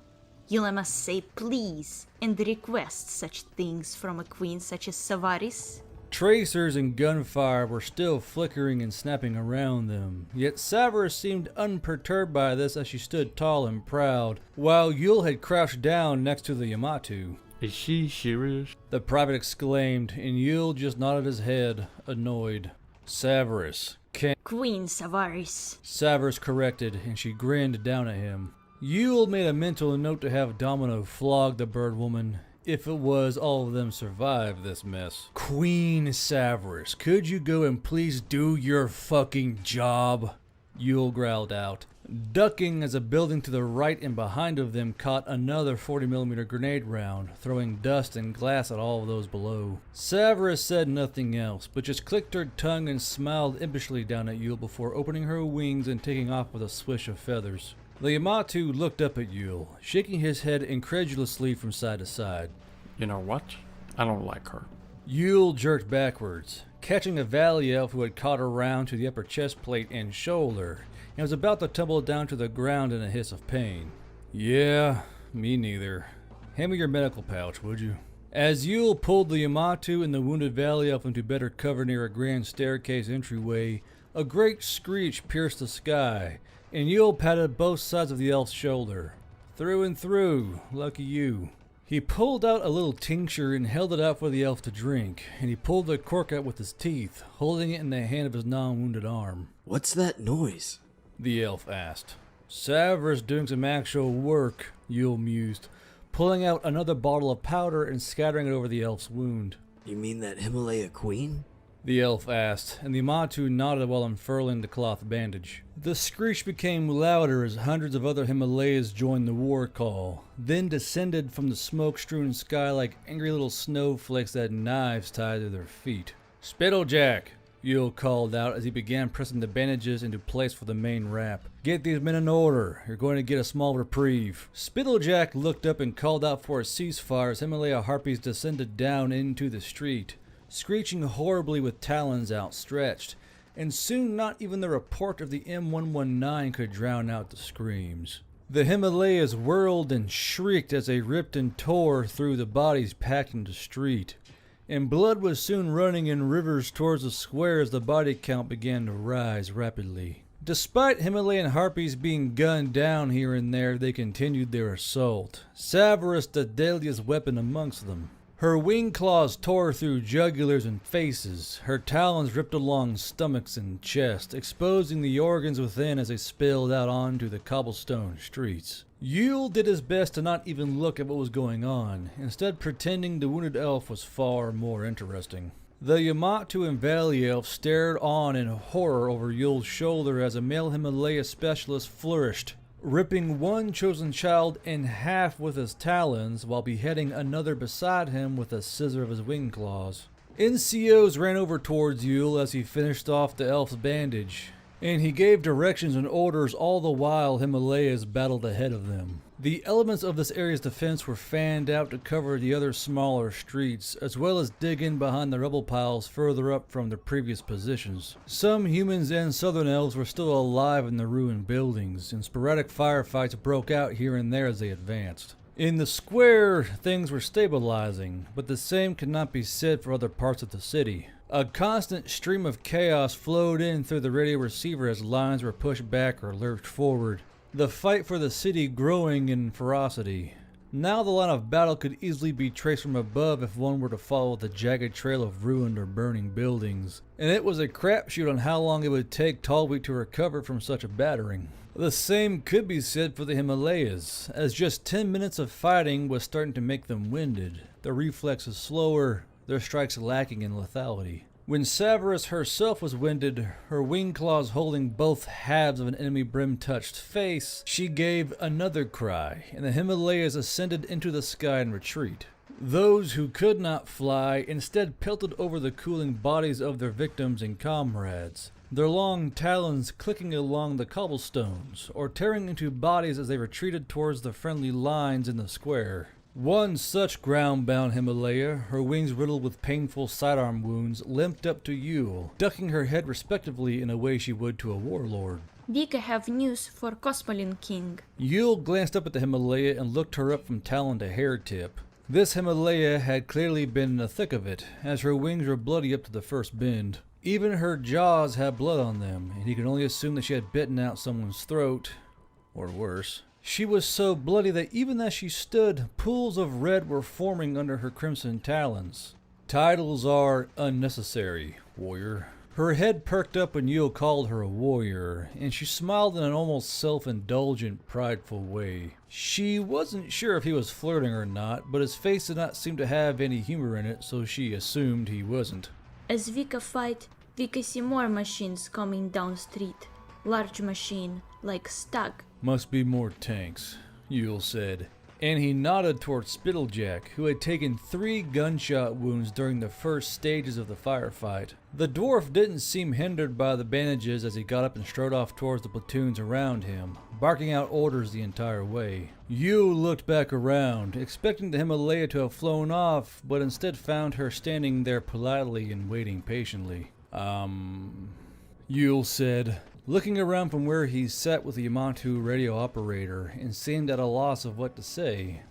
G: Yule must say please and request such things from a queen such as Savaris.
A: Tracers and gunfire were still flickering and snapping around them, yet Severus seemed unperturbed by this as she stood tall and proud, while Yule had crouched down next to the Yamato.
H: Is she serious?
A: The private exclaimed, and Yule just nodded his head, annoyed. Severus,
G: Queen Savaris.
A: Severus corrected, and she grinned down at him. Yule made a mental note to have Domino flog the bird woman, if it was all of them survive this mess. Queen Severus, could you go and please do your fucking job? Yule growled out, ducking as a building to the right and behind of them caught another 40mm grenade round, throwing dust and glass at all of those below. Severus said nothing else, but just clicked her tongue and smiled impishly down at Yule before opening her wings and taking off with a swish of feathers. The Yamato looked up at Yule, shaking his head incredulously from side to side.
C: You know what? I don't like her.
A: Yule jerked backwards, catching a valley elf who had caught her round to the upper chest plate and shoulder, and was about to tumble down to the ground in a hiss of pain. Yeah, me neither. Hand me your medical pouch, would you? As Yule pulled the Yamato and the wounded valley elf into better cover near a grand staircase entryway, a great screech pierced the sky, and Yule patted both sides of the elf's shoulder. Through and through, lucky you. He pulled out a little tincture and held it out for the elf to drink, and he pulled the cork out with his teeth, holding it in the hand of his non-wounded arm.
E: What's that noise?
A: The elf asked. Severus doing some actual work, Yule mused, pulling out another bottle of powder and scattering it over the elf's wound.
E: You mean that Himalaya queen?
A: The elf asked, and the Yamato nodded while unfurling the cloth bandage. The screech became louder as hundreds of other Himalayas joined the war call, then descended from the smoke-strewn sky like angry little snowflakes that had knives tied to their feet. Spittlejack, Yule called out as he began pressing the bandages into place for the main wrap. Get these men in order. You're going to get a small reprieve. Spittlejack looked up and called out for a ceasefire as Himalaya harpies descended down into the street, screeching horribly with talons outstretched, and soon not even the report of the M119 could drown out the screams. The Himalayas whirled and shrieked as they ripped and tore through the bodies packed into the street, and blood was soon running in rivers towards the square as the body count began to rise rapidly. Despite Himalayan harpies being gunned down here and there, they continued their assault, Severus the deadliest weapon amongst them. Her wing claws tore through jugulars and faces, her talons ripped along stomachs and chest, exposing the organs within as they spilled out onto the cobblestone streets. Yule did his best to not even look at what was going on, instead pretending the wounded elf was far more interesting. The Yamato and Valley Elf stared on in horror over Yule's shoulder as a male Himalaya specialist flourished, ripping one chosen child in half with his talons while beheading another beside him with a scissor of his wing claws. NCOs ran over towards Yule as he finished off the elf's bandage, and he gave directions and orders all the while Himalayas battled ahead of them. The elements of this area's defense were fanned out to cover the other smaller streets, as well as dig in behind the rubble piles further up from their previous positions. Some humans and southern elves were still alive in the ruined buildings, and sporadic firefights broke out here and there as they advanced. In the square, things were stabilizing, but the same could not be said for other parts of the city. A constant stream of chaos flowed in through the radio receiver as lines were pushed back or lurched forward, the fight for the city growing in ferocity. Now the line of battle could easily be traced from above if one were to follow the jagged trail of ruined or burning buildings, and it was a crapshoot on how long it would take Tallweek to recover from such a battering. The same could be said for the Himalayas, as just 10 minutes of fighting was starting to make them winded, their reflexes slower, their strikes lacking in lethality. When Severus herself was winded, her wing claws holding both halves of an enemy brim-touched face, she gave another cry, and the Himalayas ascended into the sky in retreat. Those who could not fly instead pelted over the cooling bodies of their victims and comrades, their long talons clicking along the cobblestones, or tearing into bodies as they retreated towards the friendly lines in the square. One such ground-bound Himalaya, her wings riddled with painful sidearm wounds, limped up to Yule, ducking her head respectively in a way she would to a warlord.
G: Vika have news for Cosmoline King.
A: Yule glanced up at the Himalaya and looked her up from talon to hair tip. This Himalaya had clearly been in the thick of it, as her wings were bloody up to the first bend. Even her jaws had blood on them, and he could only assume that she had bitten out someone's throat, or worse. She was so bloody that even as she stood, pools of red were forming under her crimson talons. Titles are unnecessary, warrior. Her head perked up when Yule called her a warrior, and she smiled in an almost self-indulgent, prideful way. She wasn't sure if he was flirting or not, but his face did not seem to have any humor in it, so she assumed he wasn't.
G: As Vika fight, Vika see more machines coming down street. Large machine, like Stag.
A: Must be more tanks, Yule said, and he nodded toward Spittlejack, who had taken 3 gunshot wounds during the first stages of the firefight. The dwarf didn't seem hindered by the bandages as he got up and strode off towards the platoons around him, barking out orders the entire way. Yule looked back around, expecting the Himalaya to have flown off, but instead found her standing there politely and waiting patiently. Yule said, looking around from where he sat with the Yamato radio operator and seemed at a loss of what to say.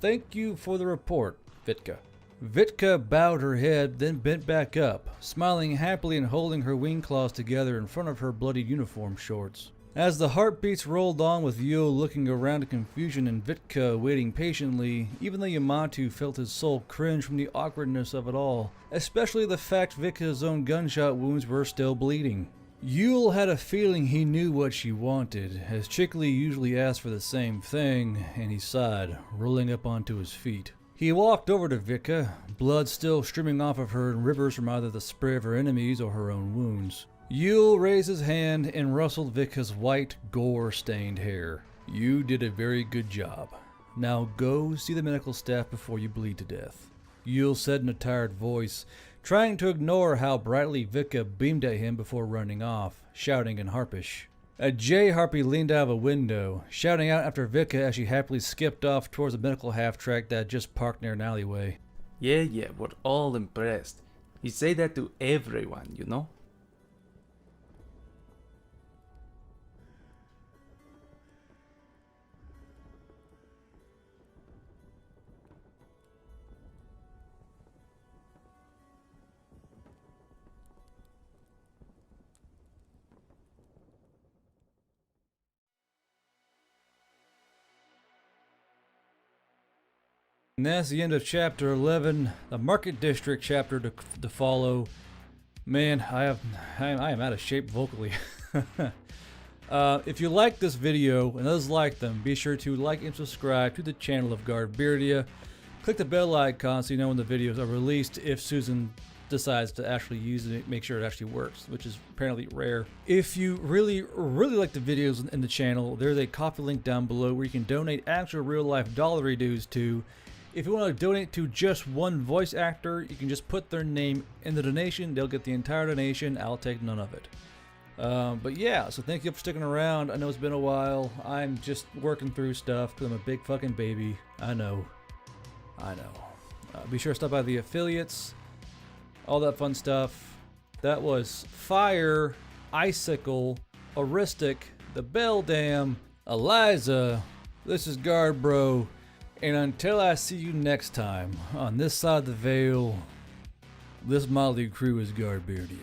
A: Thank you for the report, Vitka. Vitka bowed her head, then bent back up, smiling happily and holding her wing claws together in front of her bloodied uniform shorts. As the heartbeats rolled on with Yule looking around in confusion and Vitka waiting patiently, even the Yamato felt his soul cringe from the awkwardness of it all, especially the fact Vitka's own gunshot wounds were still bleeding. Yule had a feeling he knew what she wanted, as Chickley usually asked for the same thing, and he sighed, rolling up onto his feet. He walked over to Vitka, blood still streaming off of her in rivers from either the spray of her enemies or her own wounds. Yule raised his hand and rustled Vitka's white, gore-stained hair. You did a very good job. Now go see the medical staff before you bleed to death, Yule said in a tired voice, trying to ignore how brightly Vitka beamed at him before running off, shouting in Harpish. A jay-harpy leaned out of a window, shouting out after Vitka as she happily skipped off towards the medical half-track that had just parked near an alleyway.
C: Yeah, we're all impressed. You say that to everyone, you know?
A: And that's the end of chapter 11, the Market District chapter to follow. Man, I am out of shape vocally. If you like this video and others like them, be sure to like and subscribe to the channel of Guardbeardia. Click the bell icon so you know when the videos are released if Susan decides to actually use it, make sure it actually works, which is apparently rare. If you really like the videos in the channel, there's a Ko-fi link down below where you can donate actual real-life dollar dues to. If you want to donate to just one voice actor, you can just put their name in the donation. They'll get the entire donation. I'll take none of it. But yeah, so thank you for sticking around. I know it's been a while. I'm just working through stuff because I'm a big fucking baby. I know. Be sure to stop by the affiliates. All that fun stuff. That was Fire, Icicle, Aristic, The Beldam, Eliza. This is Guard Bro. And until I see you next time, on this side of the veil, this motley crew is Guardbeardia.